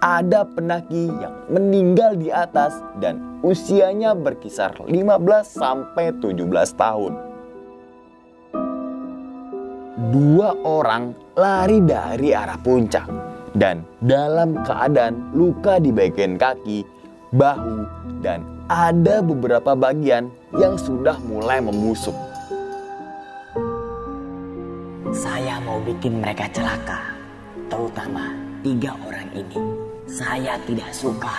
ada pendaki yang meninggal di atas dan usianya berkisar 15 sampai 17 tahun. 2 orang lari dari arah puncak dan dalam keadaan luka di bagian kaki, bahu, dan ada beberapa bagian yang sudah mulai membusuk. Saya mau bikin mereka celaka, terutama 3 orang ini. Saya tidak suka.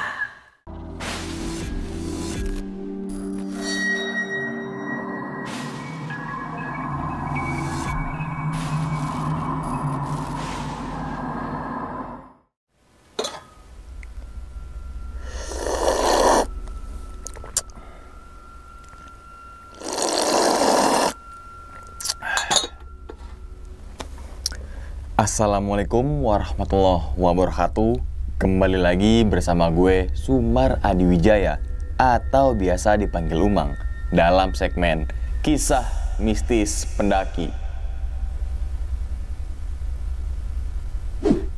Assalamualaikum warahmatullahi wabarakatuh. Kembali lagi bersama gue Sumar Adiwijaya atau biasa dipanggil Umang dalam segmen Kisah Mistis Pendaki.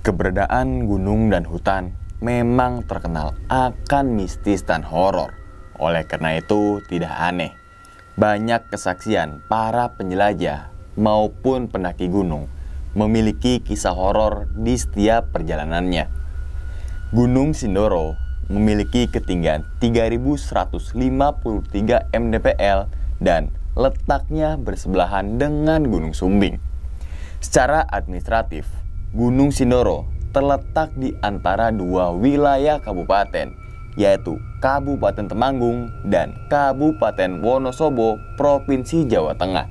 Keberadaan gunung dan hutan memang terkenal akan mistis dan horor. Oleh karena itu tidak aneh banyak kesaksian para penjelajah maupun pendaki gunung memiliki kisah horor di setiap perjalanannya. Gunung Sindoro memiliki ketinggian 3.153 mdpl dan letaknya bersebelahan dengan Gunung Sumbing. Secara administratif, Gunung Sindoro terletak di antara 2 wilayah kabupaten, yaitu Kabupaten Temanggung dan Kabupaten Wonosobo, Provinsi Jawa Tengah.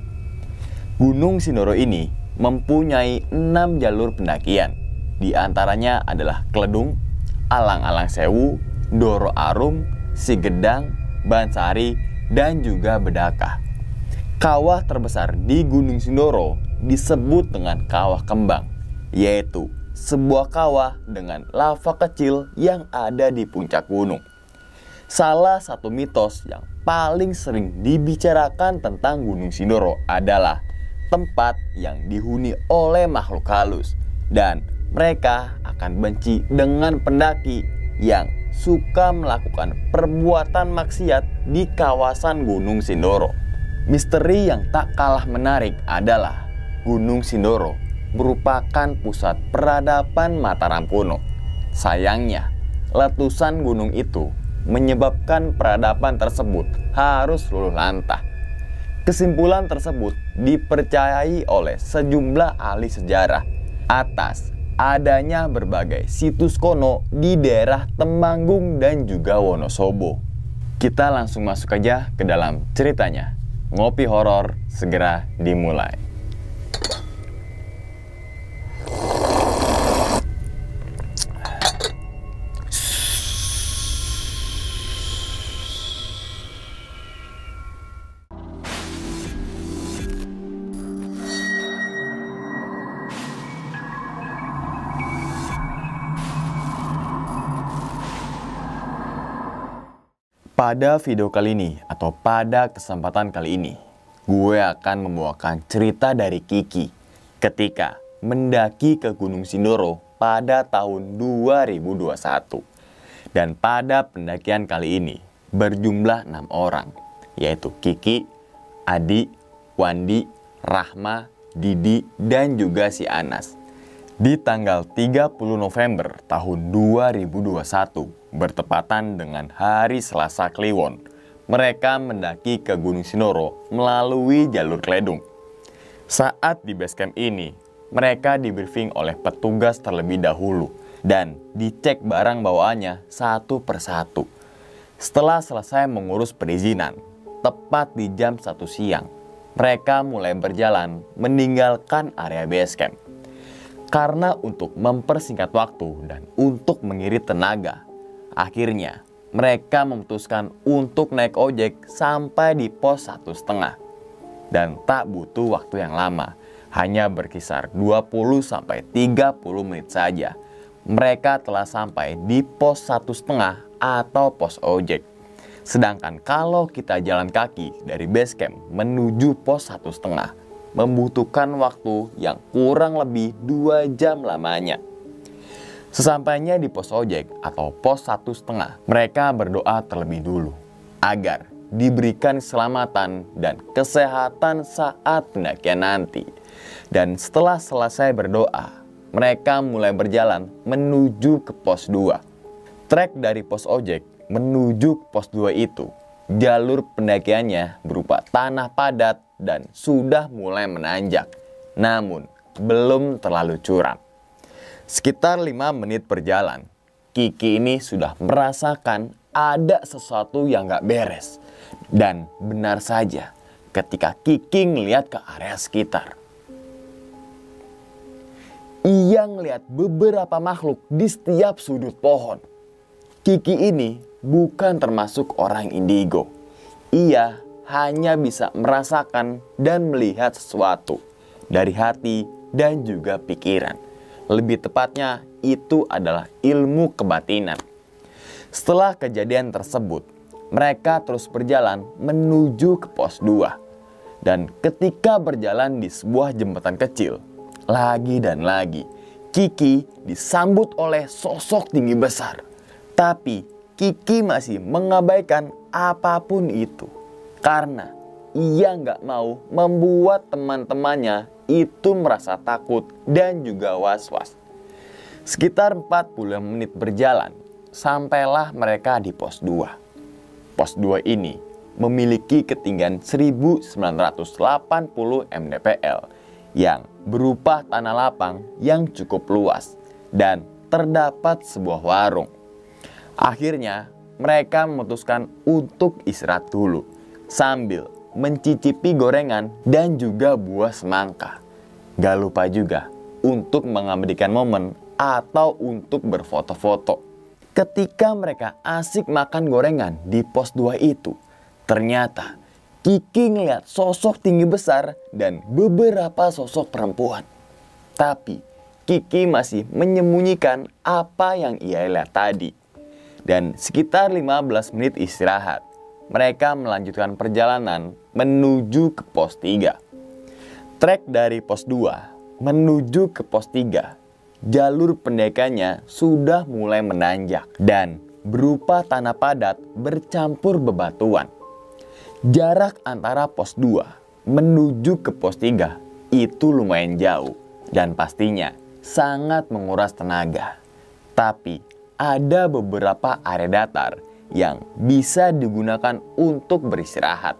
Gunung Sindoro ini mempunyai 6 jalur pendakian. Di antaranya adalah Kledung, Alang-alang Sewu, Doro Arum, Sigedang, Bansari, dan juga Bedakah. Kawah terbesar di Gunung Sindoro disebut dengan Kawah Kembang, yaitu sebuah kawah dengan lava kecil yang ada di puncak gunung. Salah satu mitos yang paling sering dibicarakan tentang Gunung Sindoro adalah tempat yang dihuni oleh makhluk halus dan mereka akan benci dengan pendaki yang suka melakukan perbuatan maksiat di kawasan Gunung Sindoro. Misteri yang tak kalah menarik adalah Gunung Sindoro merupakan pusat peradaban Mataram kuno. Sayangnya, letusan gunung itu menyebabkan peradaban tersebut harus luluh lantah. Kesimpulan tersebut dipercayai oleh sejumlah ahli sejarah atas adanya berbagai situs kuno di daerah Temanggung dan juga Wonosobo. Kita langsung masuk aja ke dalam ceritanya. Ngopi horor segera dimulai. Pada video kali ini atau pada kesempatan kali ini, gue akan membawakan cerita dari Kiki ketika mendaki ke Gunung Sindoro pada tahun 2021. Dan pada pendakian kali ini berjumlah 6 orang, yaitu Kiki, Adi, Wandi, Rahma, Didi, dan juga si Anas. Di tanggal 30 November tahun 2021, bertepatan dengan hari Selasa Kliwon, mereka mendaki ke Gunung Sindoro melalui jalur Kledung. Saat di base camp ini, mereka di-briefing oleh petugas terlebih dahulu dan dicek barang bawaannya satu persatu. Setelah selesai mengurus perizinan, tepat di jam 1 siang, mereka mulai berjalan meninggalkan area base camp. Karena untuk mempersingkat waktu dan untuk mengirit tenaga, akhirnya mereka memutuskan untuk naik ojek sampai di pos 1,5. Dan tak butuh waktu yang lama, hanya berkisar 20-30 menit saja. Mereka telah sampai di pos 1,5 atau pos ojek. Sedangkan kalau kita jalan kaki dari base camp menuju pos 1,5, membutuhkan waktu yang kurang lebih 2 jam lamanya. Sesampainya di pos ojek atau pos 1,5, mereka berdoa terlebih dulu agar diberikan keselamatan dan kesehatan saat pendakian nanti. Dan setelah selesai berdoa, mereka mulai berjalan menuju ke pos 2. Trek dari pos ojek menuju ke pos 2 itu, jalur pendakiannya berupa tanah padat dan sudah mulai menanjak, namun belum terlalu curam. Sekitar 5 menit berjalan, Kiki ini sudah merasakan ada sesuatu yang gak beres. Dan benar saja ketika Kiki ngeliat ke area sekitar, ia ngeliat beberapa makhluk di setiap sudut pohon. Kiki ini bukan termasuk orang indigo. Ia hanya bisa merasakan dan melihat sesuatu dari hati dan juga pikiran. Lebih tepatnya itu adalah ilmu kebatinan. Setelah kejadian tersebut, mereka terus berjalan menuju ke pos 2. Dan ketika berjalan di sebuah jembatan kecil, lagi dan lagi Kiki disambut oleh sosok tinggi besar. Tapi Kiki masih mengabaikan apapun itu, karena ia nggak mau membuat teman-temannya itu merasa takut dan juga was-was. Sekitar 40 menit berjalan, sampailah mereka di pos 2. Pos 2 ini memiliki ketinggian 1980 mdpl yang berupa tanah lapang yang cukup luas dan terdapat sebuah warung. Akhirnya mereka memutuskan untuk istirahat dulu sambil mencicipi gorengan dan juga buah semangka. Gak lupa juga untuk mengabadikan momen atau untuk berfoto-foto. Ketika mereka asik makan gorengan di pos 2 itu, ternyata Kiki ngeliat sosok tinggi besar dan beberapa sosok perempuan. Tapi Kiki masih menyembunyikan apa yang ia lihat tadi. Dan sekitar 15 menit istirahat, mereka melanjutkan perjalanan menuju ke pos 3. Trek dari pos 2 menuju ke pos 3, jalur pendakiannya sudah mulai menanjak dan berupa tanah padat bercampur bebatuan. Jarak antara pos 2 menuju ke pos 3 itu lumayan jauh dan pastinya sangat menguras tenaga. Tapi ada beberapa area datar yang bisa digunakan untuk beristirahat.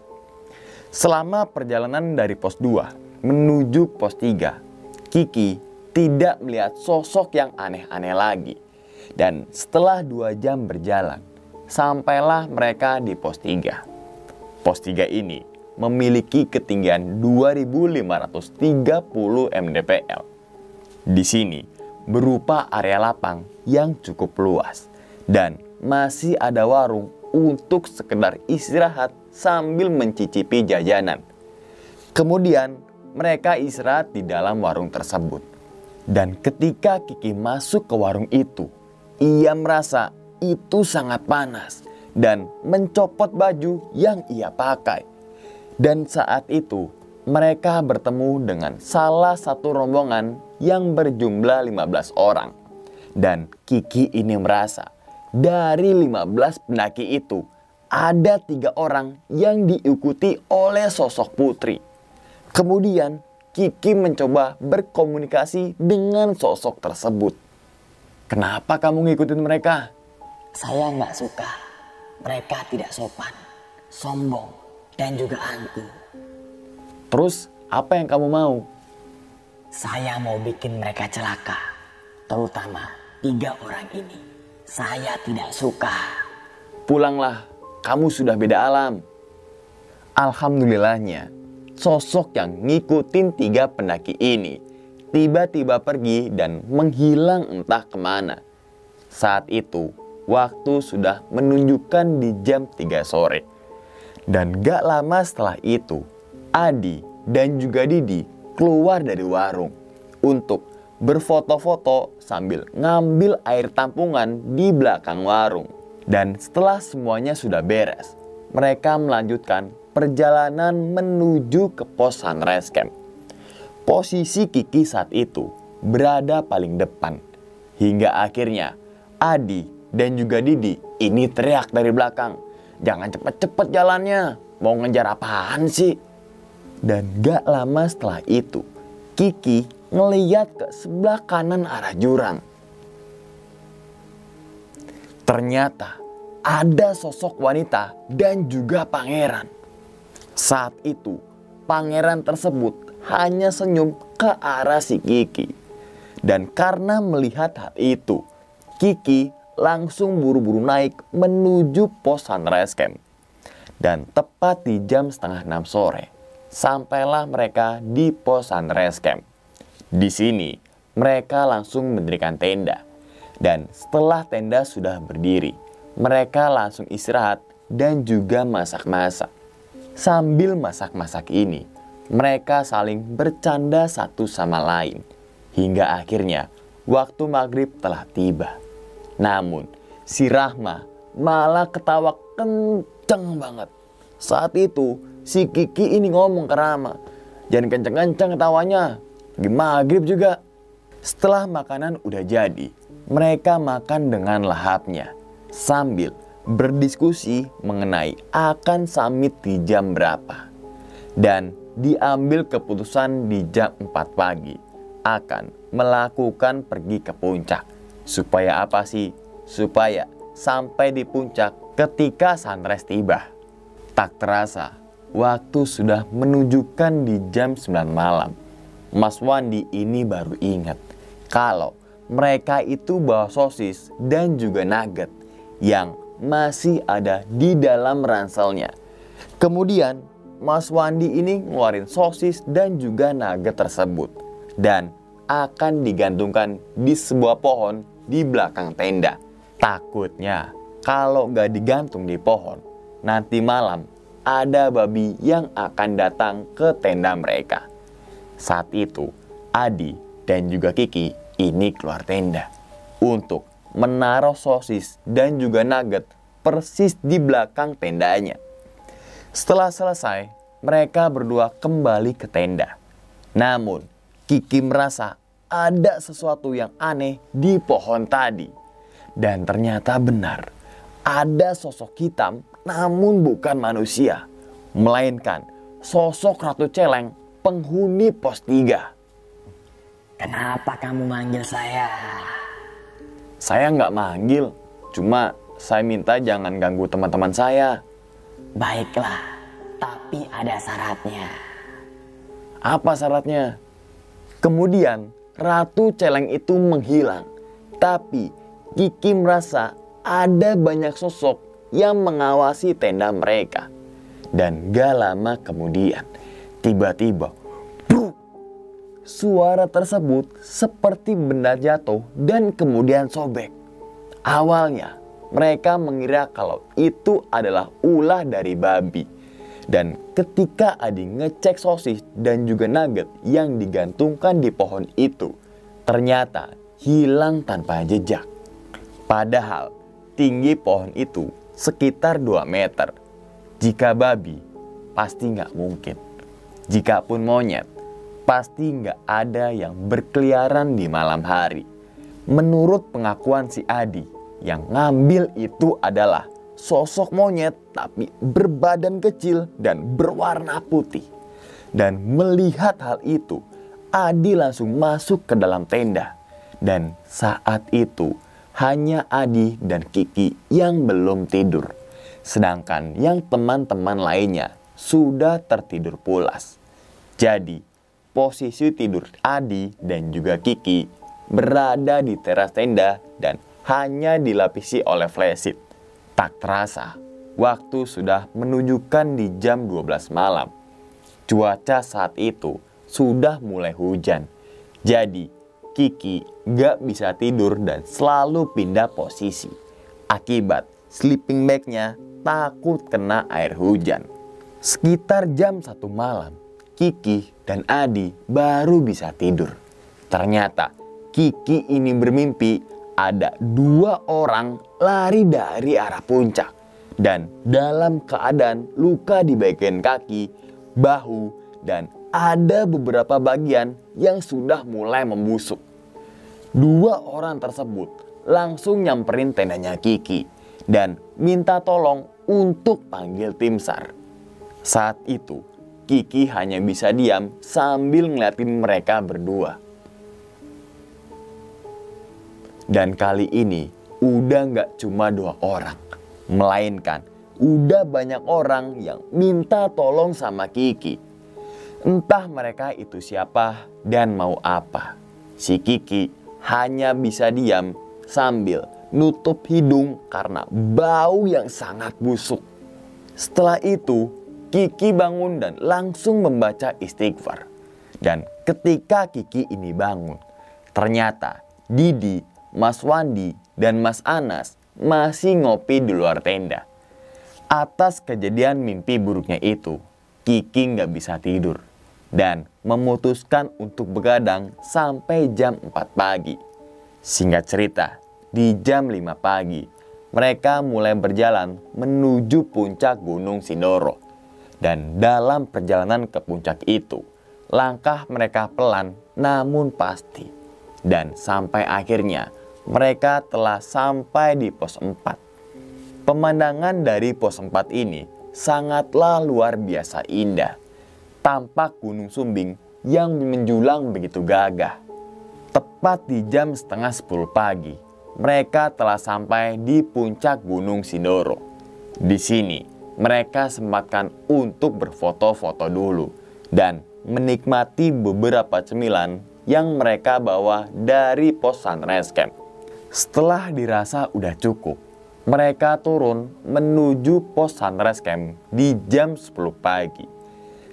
Selama perjalanan dari pos 2 menuju pos 3, Kiki tidak melihat sosok yang aneh-aneh lagi. Dan setelah 2 jam berjalan, sampailah mereka di pos 3. Pos 3 ini memiliki ketinggian 2530 mdpl. Di sini berupa area lapang yang cukup luas dan masih ada warung untuk sekedar istirahat sambil mencicipi jajanan. Kemudian mereka istirahat di dalam warung tersebut. Dan ketika Kiki masuk ke warung itu, ia merasa itu sangat panas dan mencopot baju yang ia pakai. Dan saat itu mereka bertemu dengan salah satu rombongan yang berjumlah 15 orang. Dan Kiki ini merasa dari 15 pendaki itu ada 3 orang yang diikuti oleh sosok putri. Kemudian Kiki mencoba berkomunikasi dengan sosok tersebut. "Kenapa kamu ngikutin mereka?" Saya nggak suka. Mereka tidak sopan, sombong, dan juga angkuh. "Terus apa yang kamu mau?" Saya mau bikin mereka celaka, terutama 3 orang ini. Saya tidak suka. "Pulanglah, kamu sudah beda alam." Alhamdulillahnya, sosok yang ngikutin 3 pendaki ini tiba-tiba pergi dan menghilang entah kemana. Saat itu, waktu sudah menunjukkan di jam 3 sore. Dan gak lama setelah itu, Adi dan juga Didi keluar dari warung untuk berfoto-foto sambil ngambil air tampungan di belakang warung. Dan setelah semuanya sudah beres, mereka melanjutkan perjalanan menuju ke pos Sunrise Camp. Posisi Kiki saat itu berada paling depan. Hingga akhirnya Adi dan juga Didi ini teriak dari belakang, "Jangan cepet-cepet jalannya, mau ngejar apaan sih?" Dan gak lama setelah itu, Kiki ngeliat ke sebelah kanan arah jurang. Ternyata ada sosok wanita dan juga pangeran. Saat itu, pangeran tersebut hanya senyum ke arah si Kiki. Dan karena melihat hal itu, Kiki langsung buru-buru naik menuju pos sunrise camp. Dan tepat di jam 5:30 sore, sampailah mereka di pos sunrise camp. Di sini, mereka langsung mendirikan tenda. Dan setelah tenda sudah berdiri, mereka langsung istirahat dan juga masak-masak. Sambil masak-masak ini, mereka saling bercanda satu sama lain. Hingga akhirnya waktu maghrib telah tiba. Namun si Rahma malah ketawa kenceng banget. Saat itu si Kiki ini ngomong ke Rahma, "Jangan kenceng-kenceng ketawanya, lagi maghrib juga." Setelah makanan udah jadi, mereka makan dengan lahapnya sambil berdiskusi mengenai akan summit di jam berapa. Dan diambil keputusan di jam 4 pagi akan melakukan pergi ke puncak. Supaya apa sih? Supaya sampai di puncak ketika sunrise tiba. Tak terasa, waktu sudah menunjukkan di jam 9 malam. Mas Wandi ini baru ingat kalau mereka itu bawa sosis dan juga nugget yang masih ada di dalam ranselnya. Kemudian Mas Wandi ini ngeluarin sosis dan juga nugget tersebut dan akan digantungkan di sebuah pohon di belakang tenda. Takutnya kalau gak digantung di pohon, nanti malam ada babi yang akan datang ke tenda mereka. Saat itu Adi dan juga Kiki ini keluar tenda untuk menaruh sosis dan juga nugget persis di belakang tendanya. Setelah selesai, mereka berdua kembali ke tenda. Namun Kiki merasa ada sesuatu yang aneh di pohon tadi. Dan ternyata benar, ada sosok hitam namun bukan manusia, melainkan sosok Ratu Celeng, penghuni pos 3. "Kenapa kamu manggil saya?" "Saya nggak manggil, cuma saya minta jangan ganggu teman-teman saya." "Baiklah, tapi ada syaratnya." "Apa syaratnya?" Kemudian Ratu Celeng itu menghilang. Tapi Kiki merasa ada banyak sosok yang mengawasi tenda mereka. Dan gak lama kemudian, tiba-tiba suara tersebut seperti benda jatuh dan kemudian sobek. Awalnya mereka mengira kalau itu adalah ulah dari babi. Dan ketika Adi ngecek sosis dan juga nugget yang digantungkan di pohon itu, ternyata hilang tanpa jejak. Padahal tinggi pohon itu sekitar 2 meter. Jika babi, pasti nggak mungkin. Jikapun monyet, pasti nggak ada yang berkeliaran di malam hari. Menurut pengakuan si Adi, yang ngambil itu adalah sosok monyet tapi berbadan kecil dan berwarna putih. Dan melihat hal itu, Adi langsung masuk ke dalam tenda. Dan saat itu hanya Adi dan Kiki yang belum tidur. Sedangkan yang teman-teman lainnya sudah tertidur pulas. Jadi posisi tidur Adi dan juga Kiki berada di teras tenda dan hanya dilapisi oleh flashlight. Tak terasa, waktu sudah menunjukkan di jam 12 malam. Cuaca saat itu sudah mulai hujan. Jadi, Kiki gak bisa tidur dan selalu pindah posisi. Akibat sleeping bagnya takut kena air hujan. Sekitar jam 1 malam, Kiki dan Adi baru bisa tidur. Ternyata Kiki ini bermimpi ada 2 orang lari dari arah puncak dan dalam keadaan luka di bagian kaki, bahu, dan ada beberapa bagian yang sudah mulai membusuk. Dua orang tersebut langsung nyamperin tendanya Kiki dan minta tolong untuk panggil tim SAR. Saat itu Kiki hanya bisa diam sambil ngeliatin mereka berdua. Dan kali ini udah gak cuma dua orang, melainkan udah banyak orang yang minta tolong sama Kiki. Entah mereka itu siapa dan mau apa. Si Kiki hanya bisa diam sambil nutup hidung karena bau yang sangat busuk. Setelah itu Kiki bangun dan langsung membaca istighfar. Dan ketika Kiki ini bangun, ternyata Didi, Mas Wandi, dan Mas Anas masih ngopi di luar tenda. Atas kejadian mimpi buruknya itu, Kiki nggak bisa tidur dan memutuskan untuk begadang sampai jam 4 pagi. Singkat cerita, di jam 5 pagi, mereka mulai berjalan menuju puncak Gunung Sindoro. Dan dalam perjalanan ke puncak itu, langkah mereka pelan namun pasti. Dan sampai akhirnya, mereka telah sampai di pos 4. Pemandangan dari pos 4 ini sangatlah luar biasa indah. Tampak Gunung Sumbing yang menjulang begitu gagah. Tepat di jam setengah 10 pagi, mereka telah sampai di puncak Gunung Sindoro. Di sini, mereka sempatkan untuk berfoto-foto dulu dan menikmati beberapa cemilan yang mereka bawa dari pos Sunrise Camp. Setelah dirasa udah cukup, mereka turun menuju pos Sunrise Camp di jam 10 pagi.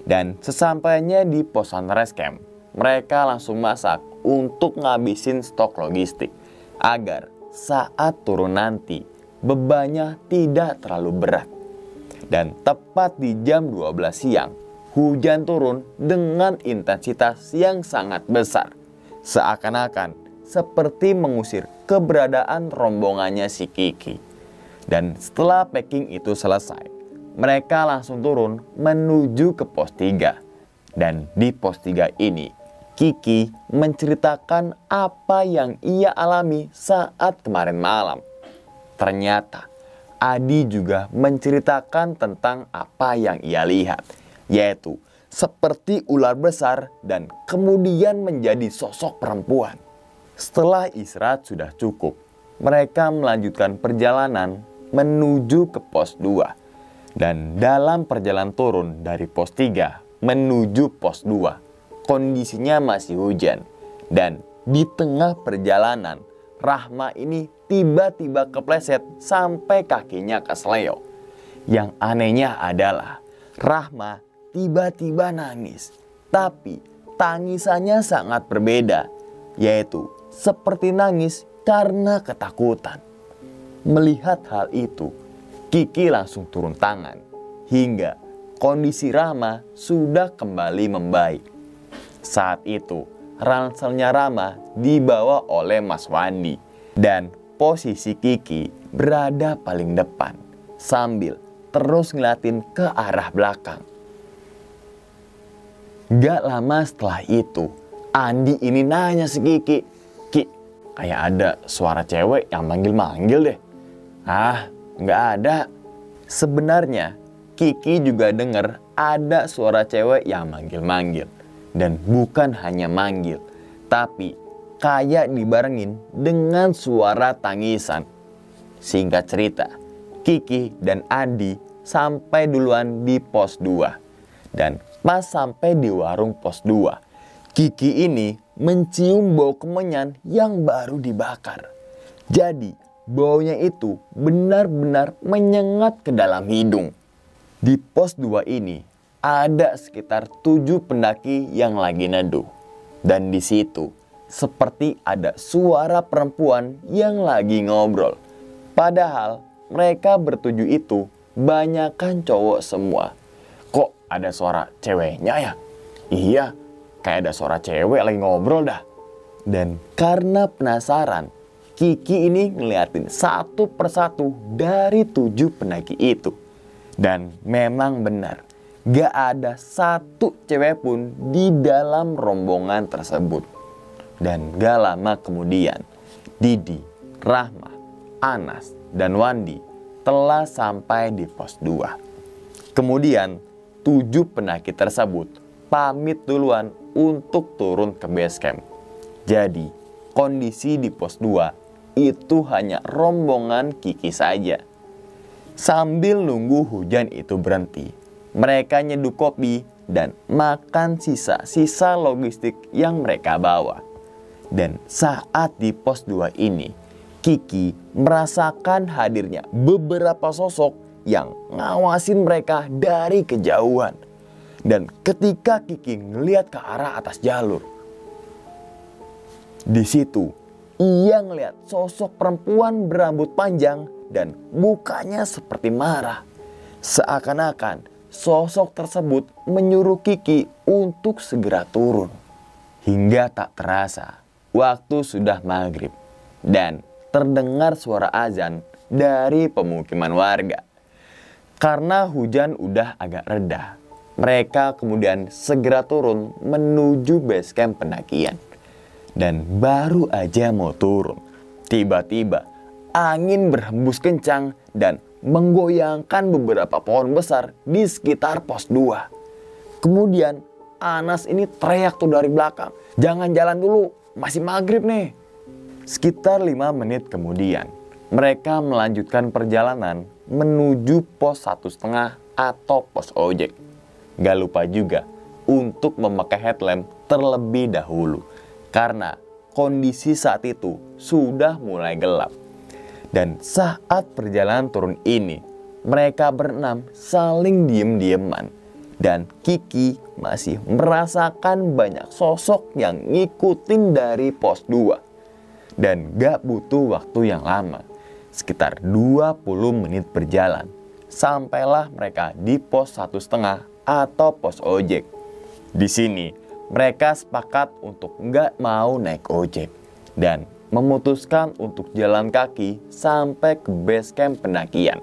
Dan sesampainya di pos Sunrise Camp, mereka langsung masak untuk ngabisin stok logistik agar saat turun nanti bebannya tidak terlalu berat. Dan tepat di jam 12 siang, hujan turun dengan intensitas yang sangat besar. Seakan-akan seperti mengusir keberadaan rombongannya si Kiki. Dan setelah packing itu selesai, mereka langsung turun menuju ke pos 3. Dan di pos 3 ini, Kiki menceritakan apa yang ia alami saat kemarin malam. Ternyata Adi juga menceritakan tentang apa yang ia lihat, yaitu seperti ular besar dan kemudian menjadi sosok perempuan. Setelah istirahat sudah cukup, mereka melanjutkan perjalanan menuju ke pos 2. Dan dalam perjalanan turun dari pos 3 menuju pos 2, kondisinya masih hujan. Dan di tengah perjalanan, Rahma ini tiba-tiba kepleset sampai kakinya kesleo. Yang anehnya adalah Rahma tiba-tiba nangis. Tapi tangisannya sangat berbeda, yaitu seperti nangis karena ketakutan. Melihat hal itu, Kiki langsung turun tangan hingga kondisi Rahma sudah kembali membaik. Saat itu, ranselnya Rahma dibawa oleh Mas Wandi dan posisi Kiki berada paling depan sambil terus ngeliatin ke arah belakang. Gak lama setelah itu, Andi ini nanya si Kiki, "Ki, kayak ada suara cewek yang manggil-manggil deh." "Ah, gak ada." Sebenarnya Kiki juga dengar ada suara cewek yang manggil-manggil. Dan bukan hanya manggil, tapi kayak dibarengin dengan suara tangisan. Singkat cerita, Kiki dan Adi sampai duluan di pos 2. Dan pas sampai di warung pos 2, Kiki ini mencium bau kemenyan yang baru dibakar. Jadi baunya itu benar-benar menyengat ke dalam hidung. Di pos 2 ini ada sekitar 7 pendaki yang lagi neduh. Dan di situ seperti ada suara perempuan yang lagi ngobrol. Padahal mereka bertujuh itu banyakan cowok semua. Kok ada suara ceweknya ya? Iya, kayak ada suara cewek lagi ngobrol dah. Dan karena penasaran, Kiki ini ngeliatin satu persatu dari 7 pendaki itu. Dan memang benar, gak ada satu cewek pun di dalam rombongan tersebut. Dan gak lama kemudian, Didi, Rahma, Anas, dan Wandi telah sampai di pos 2. Kemudian 7 pendaki tersebut pamit duluan untuk turun ke base camp. Jadi kondisi di pos 2 itu hanya rombongan Kiki saja. Sambil nunggu hujan itu berhenti, mereka nyeduh kopi dan makan sisa-sisa logistik yang mereka bawa. Dan saat di pos 2 ini, Kiki merasakan hadirnya beberapa sosok yang ngawasin mereka dari kejauhan. Dan ketika Kiki ngelihat ke arah atas jalur, di situ ia ngelihat sosok perempuan berambut panjang dan mukanya seperti marah. Seakan-akan sosok tersebut menyuruh Kiki untuk segera turun. Hingga tak terasa, waktu sudah maghrib dan terdengar suara azan dari pemukiman warga. Karena hujan udah agak reda, mereka kemudian segera turun menuju base camp pendakian. Dan baru aja mau turun, tiba-tiba angin berhembus kencang dan menggoyangkan beberapa pohon besar di sekitar pos 2. Kemudian Anas ini teriak tuh dari belakang, "Jangan jalan dulu, masih maghrib nih." Sekitar 5 menit kemudian, mereka melanjutkan perjalanan menuju pos 1,5 atau pos ojek. Gak lupa juga untuk memakai headlamp terlebih dahulu, karena kondisi saat itu sudah mulai gelap. Dan saat perjalanan turun ini, mereka berenam saling diem-dieman. Dan Kiki masih merasakan banyak sosok yang ngikutin dari pos 2. Dan gak butuh waktu yang lama, sekitar 20 menit berjalan, sampailah mereka di pos 1,5 atau pos ojek. Di sini mereka sepakat untuk nggak mau naik ojek dan memutuskan untuk jalan kaki sampai ke base camp pendakian.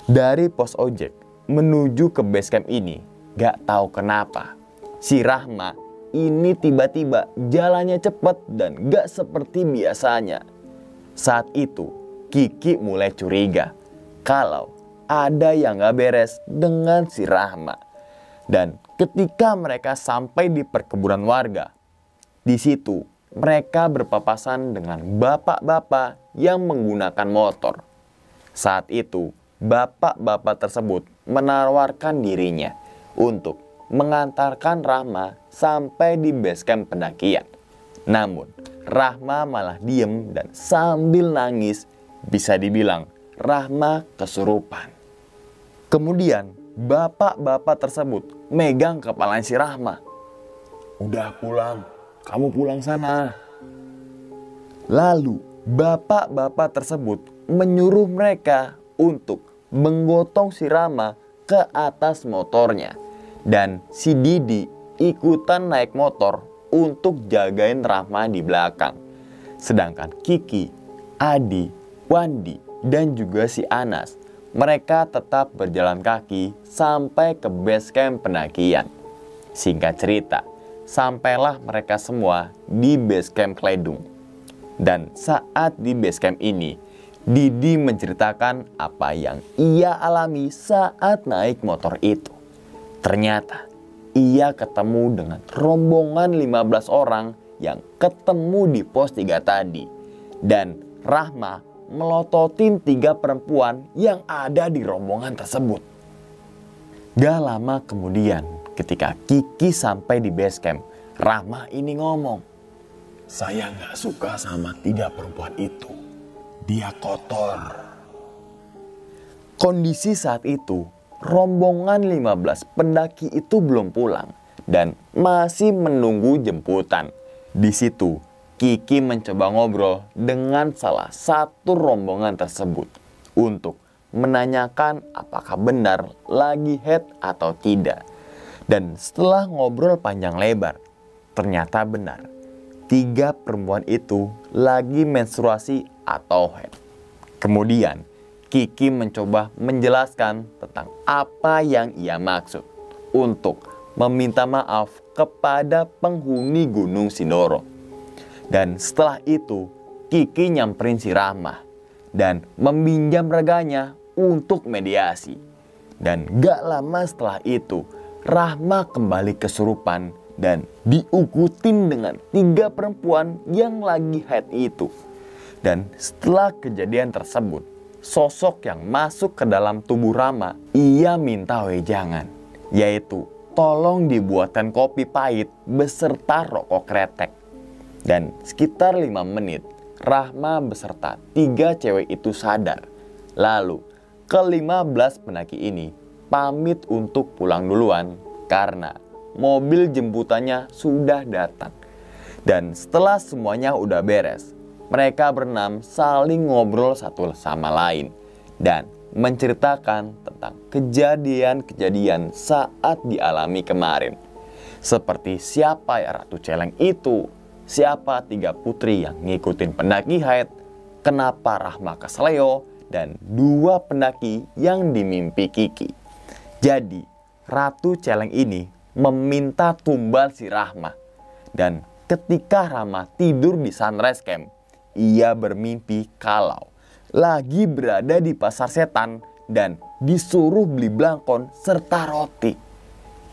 Dari pos ojek menuju ke base camp ini, nggak tahu kenapa si Rahma ini tiba-tiba jalannya cepat dan nggak seperti biasanya. Saat itu Kiki mulai curiga kalau ada yang nggak beres dengan si Rahma. Dan ketika mereka sampai di perkebunan warga, di situ mereka berpapasan dengan bapak-bapak yang menggunakan motor. Saat itu, bapak-bapak tersebut menawarkan dirinya untuk mengantarkan Rahma sampai di base camp pendakian. Namun, Rahma malah diem dan sambil nangis, bisa dibilang Rahma kesurupan. Kemudian, bapak-bapak tersebut megang kepala si Rahma. "Udah pulang, kamu pulang sana." Lalu bapak-bapak tersebut menyuruh mereka untuk menggotong si Rahma ke atas motornya. Dan si Didi ikutan naik motor untuk jagain Rahma di belakang. Sedangkan Kiki, Adi, Wandi, dan juga si Anas, mereka tetap berjalan kaki sampai ke base camp pendakian. Singkat cerita, sampailah mereka semua di base camp Kledung. Dan saat di base camp ini, Didi menceritakan apa yang ia alami saat naik motor itu. Ternyata ia ketemu dengan rombongan 15 orang yang ketemu di pos 3 tadi. Dan Rahma melototin 3 perempuan yang ada di rombongan tersebut. Gak lama kemudian, ketika Kiki sampai di base camp, Rahma ini ngomong, "Saya gak suka sama 3 perempuan itu. Dia kotor." Kondisi saat itu, rombongan 15 pendaki itu belum pulang dan masih menunggu jemputan. Di situ, Kiki mencoba ngobrol dengan salah satu rombongan tersebut untuk menanyakan apakah benar lagi head atau tidak. Dan setelah ngobrol panjang lebar, ternyata benar 3 perempuan itu lagi menstruasi atau head. Kemudian Kiki mencoba menjelaskan tentang apa yang ia maksud untuk meminta maaf kepada penghuni Gunung Sindoro. Dan setelah itu Kiki nyamperin si Rahma dan meminjam raganya untuk mediasi. Dan gak lama setelah itu Rahma kembali kesurupan dan diukutin dengan 3 perempuan yang lagi haid itu. Dan setelah kejadian tersebut, sosok yang masuk ke dalam tubuh Rahma, ia minta wejangan, yaitu tolong dibuatkan kopi pahit beserta rokok kretek. Dan sekitar 5 menit Rahma beserta 3 cewek itu sadar. Lalu ke-15 pendaki ini pamit untuk pulang duluan karena mobil jemputannya sudah datang. Dan setelah semuanya udah beres, mereka berenam saling ngobrol satu sama lain dan menceritakan tentang kejadian-kejadian saat dialami kemarin. Seperti siapa ya Ratu Celeng itu, siapa 3 putri yang ngikutin pendaki haid, kenapa Rahma kesleo, dan 2 pendaki yang dimimpi Kiki. Jadi Ratu Celeng ini meminta tumbal si Rahma. Dan ketika Rahma tidur di sunrise camp, ia bermimpi kalau lagi berada di pasar setan dan disuruh beli belangkon serta roti.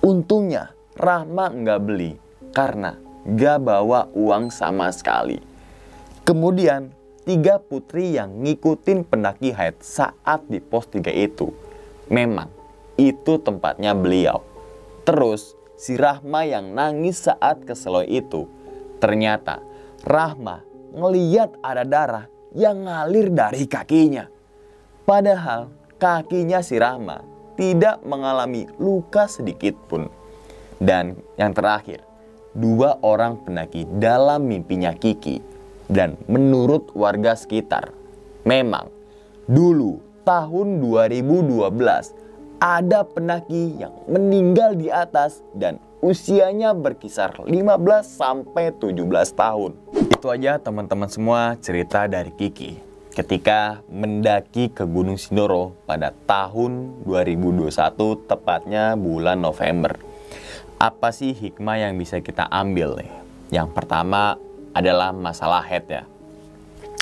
Untungnya Rahma nggak beli karena nggak bawa uang sama sekali. Kemudian 3 putri yang ngikutin pendaki haid saat di pos 3 itu, memang itu tempatnya beliau. Terus si Rahma yang nangis saat keseloi itu, ternyata Rahma ngeliat ada darah yang ngalir dari kakinya. Padahal kakinya si Rahma tidak mengalami luka sedikit pun. Dan yang terakhir, 2 orang pendaki dalam mimpinya Kiki. Dan menurut warga sekitar, memang dulu tahun 2012 ada pendaki yang meninggal di atas dan usianya berkisar 15 sampai 17 tahun. Itu aja teman-teman semua cerita dari Kiki ketika mendaki ke Gunung Sindoro pada tahun 2021, tepatnya bulan November. Apa sih hikmah yang bisa kita ambil nih? Yang pertama adalah masalah haid ya,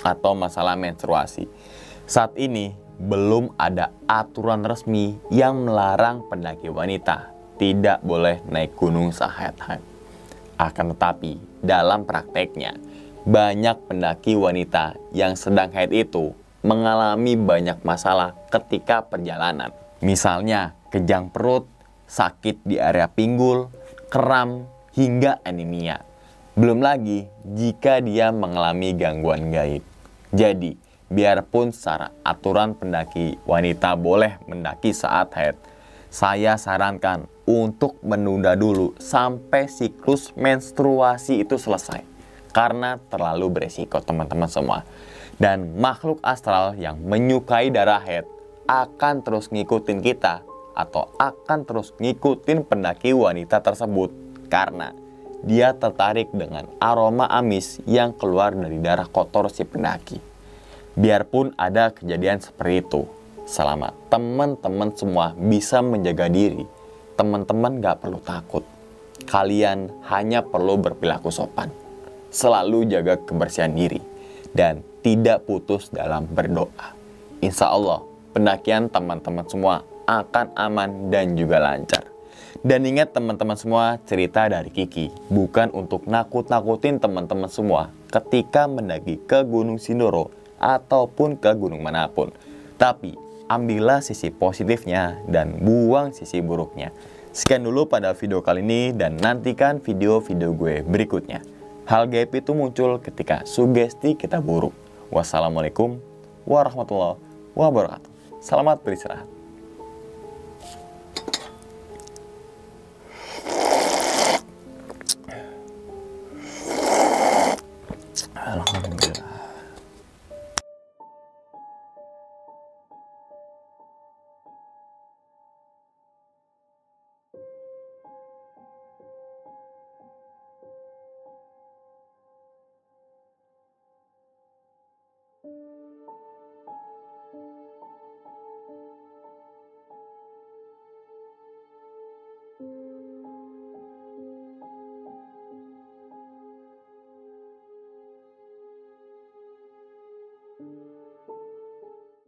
atau masalah menstruasi. Saat ini belum ada aturan resmi yang melarang pendaki wanita tidak boleh naik gunung saat haid. Akan tetapi dalam prakteknya banyak pendaki wanita yang sedang haid itu mengalami banyak masalah ketika perjalanan. Misalnya kejang perut, sakit di area pinggul, kram, hingga anemia. Belum lagi jika dia mengalami gangguan gaib. Jadi, biarpun secara aturan pendaki wanita boleh mendaki saat haid, saya sarankan untuk menunda dulu sampai siklus menstruasi itu selesai. Karena terlalu beresiko teman-teman semua. Dan makhluk astral yang menyukai darah haid akan terus ngikutin kita atau akan terus ngikutin pendaki wanita tersebut karena dia tertarik dengan aroma amis yang keluar dari darah kotor si pendaki. Biarpun ada kejadian seperti itu, selama teman-teman semua bisa menjaga diri, teman-teman gak perlu takut. Kalian hanya perlu berperilaku sopan, selalu jaga kebersihan diri, dan tidak putus dalam berdoa. Insya Allah, pendakian teman-teman semua akan aman dan juga lancar. Dan ingat teman-teman semua, cerita dari Kiki bukan untuk nakut-nakutin teman-teman semua ketika mendaki ke Gunung Sindoro ataupun ke gunung manapun. Tapi ambillah sisi positifnya dan buang sisi buruknya. Sekian dulu pada video kali ini dan nantikan video-video gue berikutnya. Hal gaib itu muncul ketika sugesti kita buruk. Wassalamualaikum warahmatullahi wabarakatuh. Selamat beristirahat. Alhamdulillah.